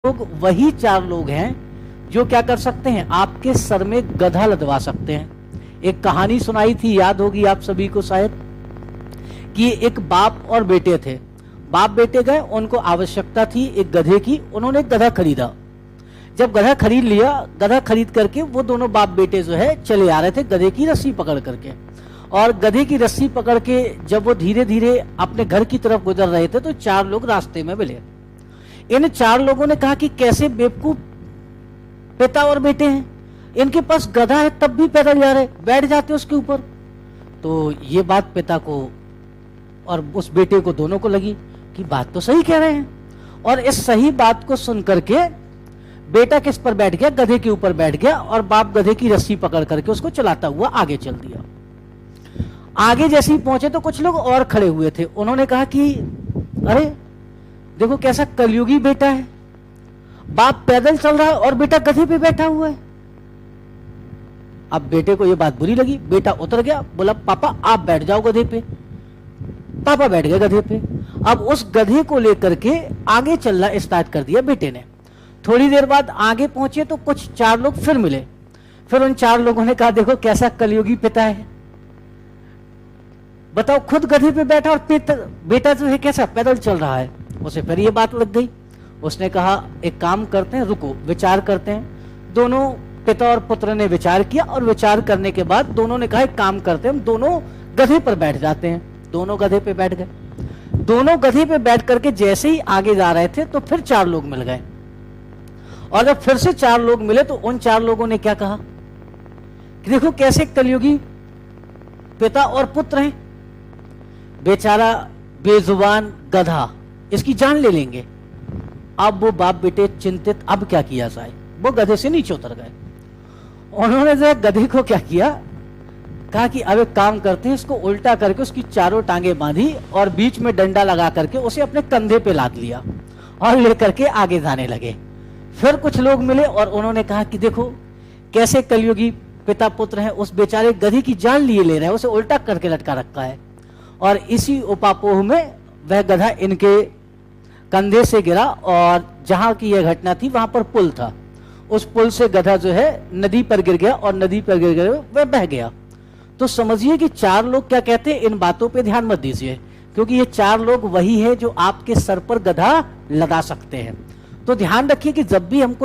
लोग वही चार लोग हैं जो क्या कर सकते हैं, आपके सर में गधा लदवा सकते हैं। एक कहानी सुनाई थी, याद होगी आप सभी को शायद, कि एक बाप और बेटे थे। बाप बेटे गए, उनको आवश्यकता थी एक गधे की, उन्होंने गधा खरीदा। जब गधा खरीद लिया, गधा खरीद करके वो दोनों बाप बेटे जो है चले आ रहे थे गधे की रस्सी पकड़ करके। और गधे की रस्सी पकड़ के जब वो धीरे धीरे अपने घर की तरफ गुजर रहे थे तो चार लोग रास्ते में मिले। इन चार लोगों ने कहा कि कैसे बेवकूफ पिता और बेटे हैं, इनके पास गधा है तब भी पैदल जा रहे, बैठ जाते उसके ऊपर। तो ये बात पिता को और उस बेटे को दोनों को लगी कि बात तो सही कह रहे हैं। और इस सही बात को सुन करके बेटा किस पर बैठ गया, गधे के ऊपर बैठ गया, और बाप गधे की रस्सी पकड़ करके उसको चलाता हुआ आगे चल दिया। आगे जैसे ही पहुंचे तो कुछ लोग और खड़े हुए थे, उन्होंने कहा कि अरे देखो कैसा कलयुगी बेटा है, बाप पैदल चल रहा है और बेटा गधे पे बैठा हुआ है। अब बेटे को यह बात बुरी लगी, बेटा उतर गया, बोला पापा आप बैठ जाओ गधे पे। पापा बैठ गए गधे पे। अब उस गधे को लेकर के आगे चलना स्टार्ट कर दिया बेटे ने। थोड़ी देर बाद आगे पहुंचे तो कुछ चार लोग फिर मिले। फिर उन चार लोगों ने कहा देखो कैसा कलयुगी पिता है, बताओ खुद गधे पे बैठा और बेटा जो है कैसा पैदल चल रहा है। उसे फिर ये बात लग गई। उसने कहा एक काम करते हैं, रुको विचार करते हैं। दोनों पिता और पुत्र ने विचार किया और विचार करने के बाद दोनों ने कहा एक काम करते हैं, हम दोनों गधे पर बैठ जाते हैं। दोनों गधे पे बैठ गए। दोनों गधे पे बैठ करके जैसे ही आगे जा रहे थे तो फिर चार लोग मिल गए। और जब फिर से चार लोग मिले तो उन चार लोगों ने क्या कहा कि देखो कैसे कलयुगी पिता और पुत्र हैं, बेचारा बेजुबान गधा, इसकी जान ले लेंगे। अब वो बाप बेटे चिंतित, अब क्या किया जाए, वो गधे से नीचे उतर गए। उन्होंने जो गधे को क्या किया, कहा कि अब एक काम करते हैं, इसको उल्टा करके उसकी चारों टांगे बांधी और बीच में डंडा लगा करके उसे अपने कंधे पे लाद लिया और लेकर के आगे जाने लगे। फिर कुछ लोग मिले और उन्होंने कहा कि देखो कैसे कलयुगी पिता पुत्र हैं, उस बेचारे गधे की जान लिए ले रहे हैं, उसे उल्टा करके लटका रखा है। और इसी उपापोह में वह गधा इनके कंधे से गिरा और जहां की यह घटना थी वहां पर पुल था, उस पुल से गधा जो है नदी पर गिर गया और नदी पर गिर गया वह बह गया। तो समझिए कि चार लोग क्या कहते हैं, इन बातों पे ध्यान मत दीजिए, क्योंकि ये चार लोग वही है जो आपके सर पर गधा लगा सकते हैं। तो ध्यान रखिए कि जब भी हमको